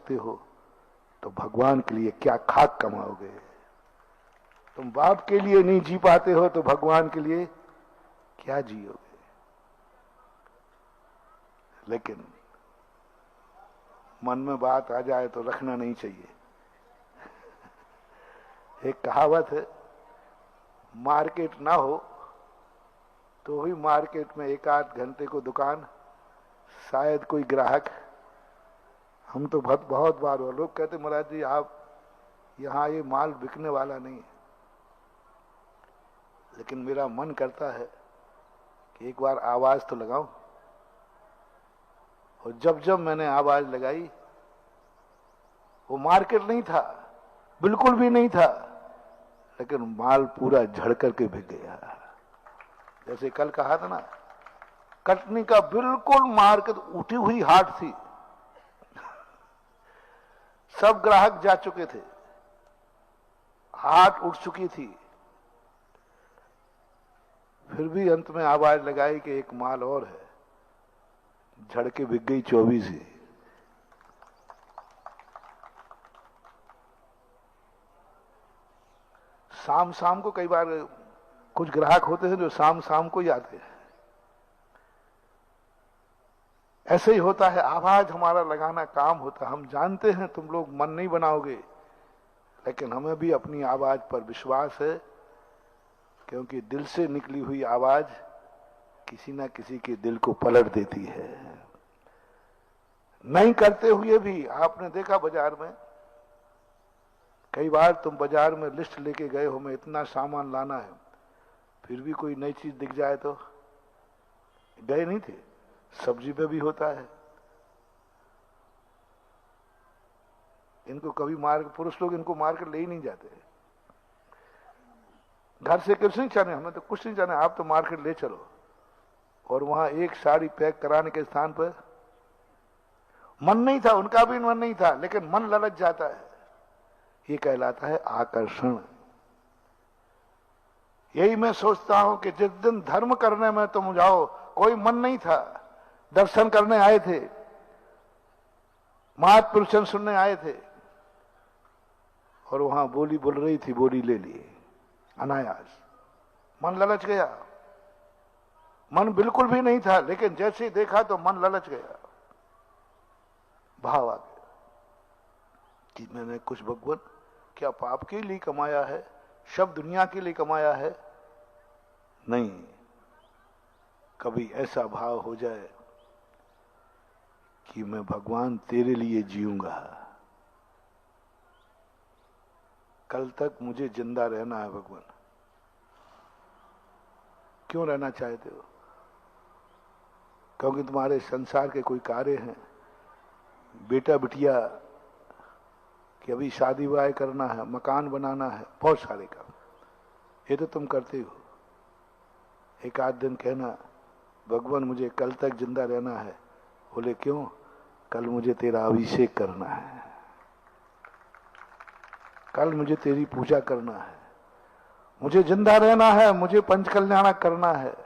सकते हो तो भगवान के लिए क्या खाक कमाओगे। तुम बाप के लिए नहीं जी पाते हो तो भगवान के लिए क्या जियोगे। लेकिन मन में बात आ जाए तो रखना नहीं चाहिए। एक कहावत है, मार्केट ना हो तो भी मार्केट में एक आध घंटे को दुकान, शायद कोई ग्राहक। हम तो बहुत बार हुआ, लोग कहते महाराज जी आप यहां ये माल बिकने वाला नहीं है, लेकिन मेरा मन करता है कि एक बार आवाज तो लगाऊं। और जब जब मैंने आवाज लगाई, वो मार्केट नहीं था, बिल्कुल भी नहीं था, लेकिन माल पूरा झड़ करके बिक गया। जैसे कल कहा था ना, कटनी का बिल्कुल मार्केट उठी हुई हाट थी, सब ग्राहक जा चुके थे, हाट उठ चुकी थी, फिर भी अंत में आवाज लगाई कि एक माल और है, झड़ के बिक गई 24 ही। शाम शाम को कई बार कुछ ग्राहक होते हैं जो शाम शाम को ही आते हैं। ऐसे ही होता है, आवाज हमारा लगाना काम होता है। हम जानते हैं तुम लोग मन नहीं बनाओगे, लेकिन हमें भी अपनी आवाज पर विश्वास है, क्योंकि दिल से निकली हुई आवाज किसी ना किसी के दिल को पलट देती है। नहीं करते हुए भी आपने देखा बाजार में, कई बार तुम बाजार में लिस्ट लेके गए हो, मैं इतना सामान लाना है, फिर भी कोई नई चीज दिख जाए तो गए नहीं थे। सब्जी पे भी होता है। इनको कभी पुरुष लोग इनको मार कर ले ही नहीं जाते। घर से कुछ नहीं चाहने, हमें तो कुछ नहीं चाहने, आप तो मार्केट ले चलो। और वहां एक साड़ी पैक कराने के स्थान पर मन नहीं था, उनका भी मन नहीं था, लेकिन मन ललच जाता है। ये कहलाता है आकर्षण। यही मैं सोचता हूं कि जिस दिन धर्म करने में तुम जाओ, कोई मन नहीं था, दर्शन करने आए थे, महापुरुषन सुनने आए थे, और वहां बोली बोल रही थी, बोली ले ली अनायास, मन ललच गया। मन बिल्कुल भी नहीं था, लेकिन जैसे ही देखा तो मन ललच गया, भाव आ गया कि मैंने कुछ भगवान क्या पाप के लिए कमाया है, शब्द दुनिया के लिए कमाया है। नहीं, कभी ऐसा भाव हो जाए कि मैं भगवान तेरे लिए जीऊंगा, कल तक मुझे जिंदा रहना है। भगवान क्यों रहना चाहते हो? क्योंकि तुम्हारे संसार के कोई कार्य हैं, बेटा बिटिया कि अभी शादी विवाह करना है, मकान बनाना है, बहुत सारे काम, ये तो तुम करते हो। एक आध दिन कहना भगवान मुझे कल तक जिंदा रहना है। बोले क्यों? कल मुझे तेरा अभिषेक करना है, कल मुझे तेरी पूजा करना है, मुझे जिंदा रहना है, मुझे पंच कल्याण करना है,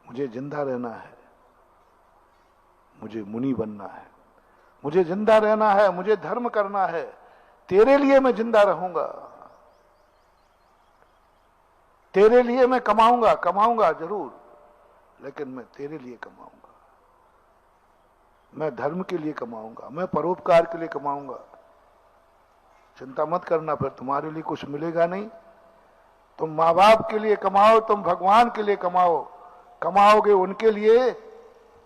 मुझे जिंदा रहना है, मुझे मुनि बनना है, मुझे जिंदा रहना है, मुझे धर्म करना है, तेरे लिए मैं जिंदा रहूंगा, तेरे लिए मैं कमाऊंगा जरूर, लेकिन मैं तेरे लिए कमाऊंगा, मैं धर्म के लिए कमाऊंगा, मैं परोपकार के लिए कमाऊंगा। चिंता मत करना, फिर तुम्हारे लिए कुछ मिलेगा नहीं। तुम माँ बाप के लिए कमाओ, तुम भगवान के लिए कमाओगे उनके लिए,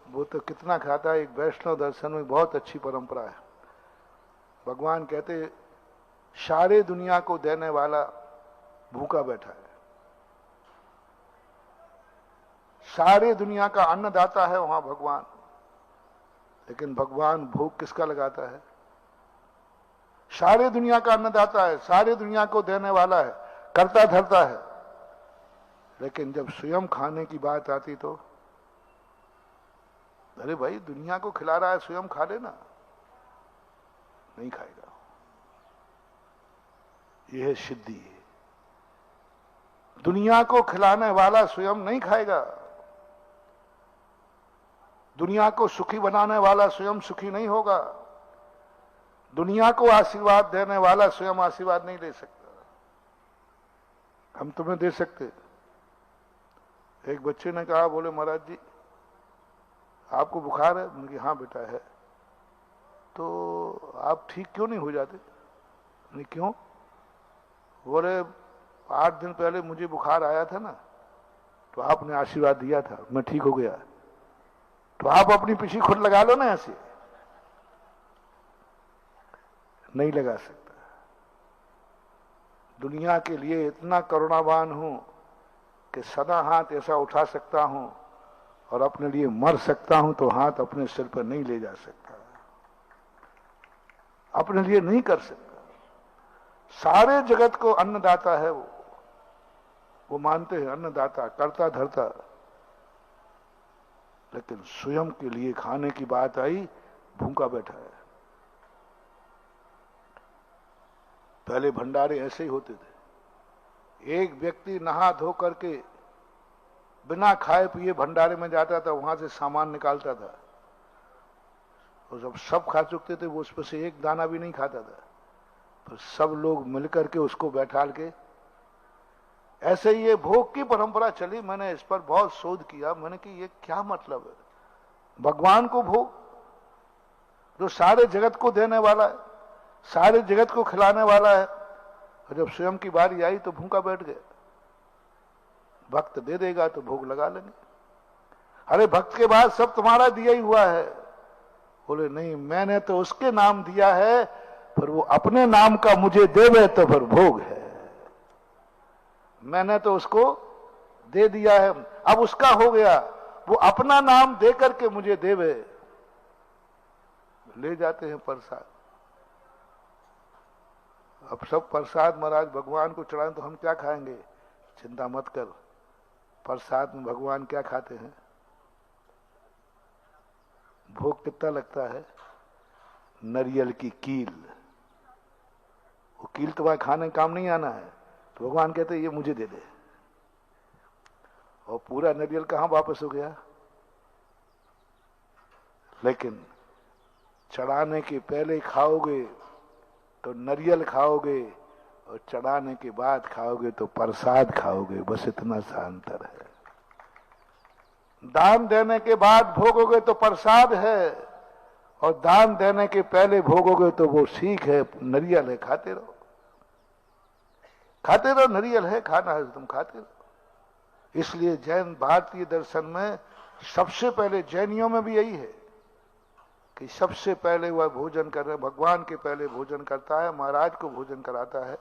वो तो कितना खाता है। एक वैष्णव दर्शन में बहुत अच्छी परंपरा है। भगवान कहते सारे दुनिया को देने वाला भूखा बैठा है, सारे दुनिया का अन्नदाता है वहां भगवान, लेकिन भगवान भूख किसका लगाता है? सारे दुनिया का अन्नदाता है, सारे दुनिया को देने वाला है, करता धरता है, लेकिन जब स्वयं खाने की बात आती तो अरे भाई दुनिया को खिला रहा है, स्वयं खा लेना। नहीं खाएगा। यह है सिद्धि। दुनिया को खिलाने वाला स्वयं नहीं खाएगा, दुनिया को सुखी बनाने वाला स्वयं सुखी नहीं होगा। दुनिया को आशीर्वाद देने वाला स्वयं आशीर्वाद नहीं ले सकता। हम तुम्हें दे सकते। एक बच्चे ने कहा, बोले महाराज जी आपको बुखार है? उनकी हाँ बेटा है। तो आप ठीक क्यों नहीं हो जाते? नहीं क्यों? बोले 8 दिन पहले मुझे बुखार आया था ना, तो आपने आशीर्वाद दिया था, मैं ठीक हो गया। तो आप अपनी पीछे खुद लगा लो ना, ऐसे नहीं लगा सकता। दुनिया के लिए इतना करुणावान हूं कि सदा हाथ ऐसा उठा सकता हूं, और अपने लिए मर सकता हूं तो हाथ अपने सिर पर नहीं ले जा सकता, अपने लिए नहीं कर सकता। सारे जगत को अन्नदाता है वो मानते हैं, अन्नदाता करता धरता। लेकिन स्वयं के लिए खाने की बात आई, भूखा बैठा है। पहले भंडारे ऐसे ही होते थे। एक व्यक्ति नहा धो करके बिना खाए पिए भंडारे में जाता था, वहां से सामान निकालता था, और जब सब खा चुकते थे वो उस पर से एक दाना भी नहीं खाता था। फिर सब लोग मिलकर के उसको बैठाल के, ऐसे ही ये भोग की परंपरा चली। मैंने इस पर बहुत शोध किया। मैंने कि ये क्या मतलब है? भगवान को भोग, जो सारे जगत को देने वाला है, सारे जगत को खिलाने वाला है, और जब स्वयं की बारी आई तो भूखा बैठ गया। भक्त दे देगा तो भोग लगा लेंगे। अरे भक्त के बाद सब तुम्हारा दिया ही हुआ है। बोले नहीं, मैंने तो उसके नाम दिया है, फिर वो अपने नाम का मुझे देवे तो फिर भोग है। मैंने तो उसको दे दिया है, अब उसका हो गया, वो अपना नाम दे करके मुझे देवे। ले जाते हैं प्रसाद। अब सब प्रसाद महाराज भगवान को चढ़ाएं तो हम क्या खाएंगे? चिंता मत कर, प्रसाद में भगवान क्या खाते हैं? भोग कितना लगता है? नारियल की कील। वो कील तुम्हारे खाने काम नहीं आना है, तो भगवान कहते ये मुझे दे दे। और पूरा नारियल कहां वापस हो गया? लेकिन चढ़ाने के पहले खाओगे तो नारियल खाओगे, और चढ़ाने के बाद खाओगे तो प्रसाद खाओगे। बस इतना सा अंतर है। दान देने के बाद भोगोगे तो प्रसाद है, और दान देने के पहले भोगोगे तो वो सीख है, नारियल है, खाते रहो खाते रहो। नारियल है, खाना है, तुम खाते रहो। इसलिए जैन भारतीय दर्शन में सबसे पहले, जैनियों में भी यही है कि सबसे पहले वह भोजन कर रहे, भगवान के पहले भोजन करता है, महाराज को भोजन कराता है,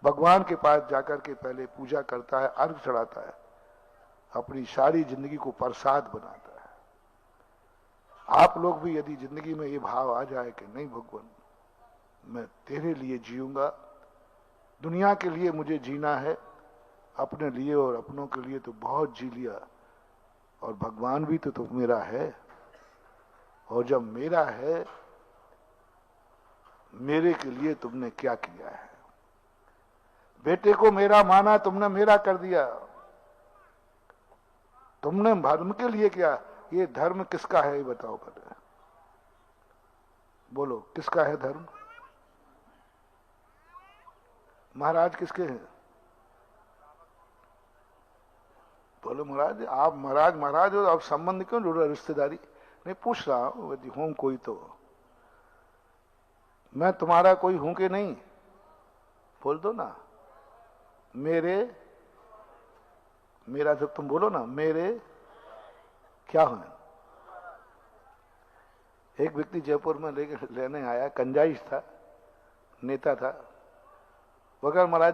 भगवान के पास जाकर के पहले पूजा करता है, अर्घ चढ़ाता है, अपनी सारी जिंदगी को प्रसाद बनाता है। आप लोग भी यदि जिंदगी में ये भाव आ जाए कि नहीं भगवान, मैं तेरे लिए जीऊंगा, दुनिया के लिए मुझे जीना है, अपने लिए और अपनों के लिए तो बहुत जी लिया, और भगवान भी तो मेरा है, और जब मेरा है, मेरे के लिए तुमने क्या किया है? बेटे को मेरा माना, तुमने मेरा कर दिया। तुमने धर्म के लिए क्या? ये धर्म किसका है ये बताओ पहले, बोलो किसका है धर्म? महाराज किसके हैं? बोलो महाराज, आप महाराज महाराज हो, आप संबंध क्यों जुड़ रहा? रिश्तेदारी नहीं पूछ रहा हूं, यदि हूं कोई तो मैं तुम्हारा कोई हूं कि नहीं? बोल दो ना, मेरा जब तुम बोलो ना, मेरे क्या है? एक व्यक्ति जयपुर में लेने आया, कंजाइश था, नेता था, वगैरह महाराज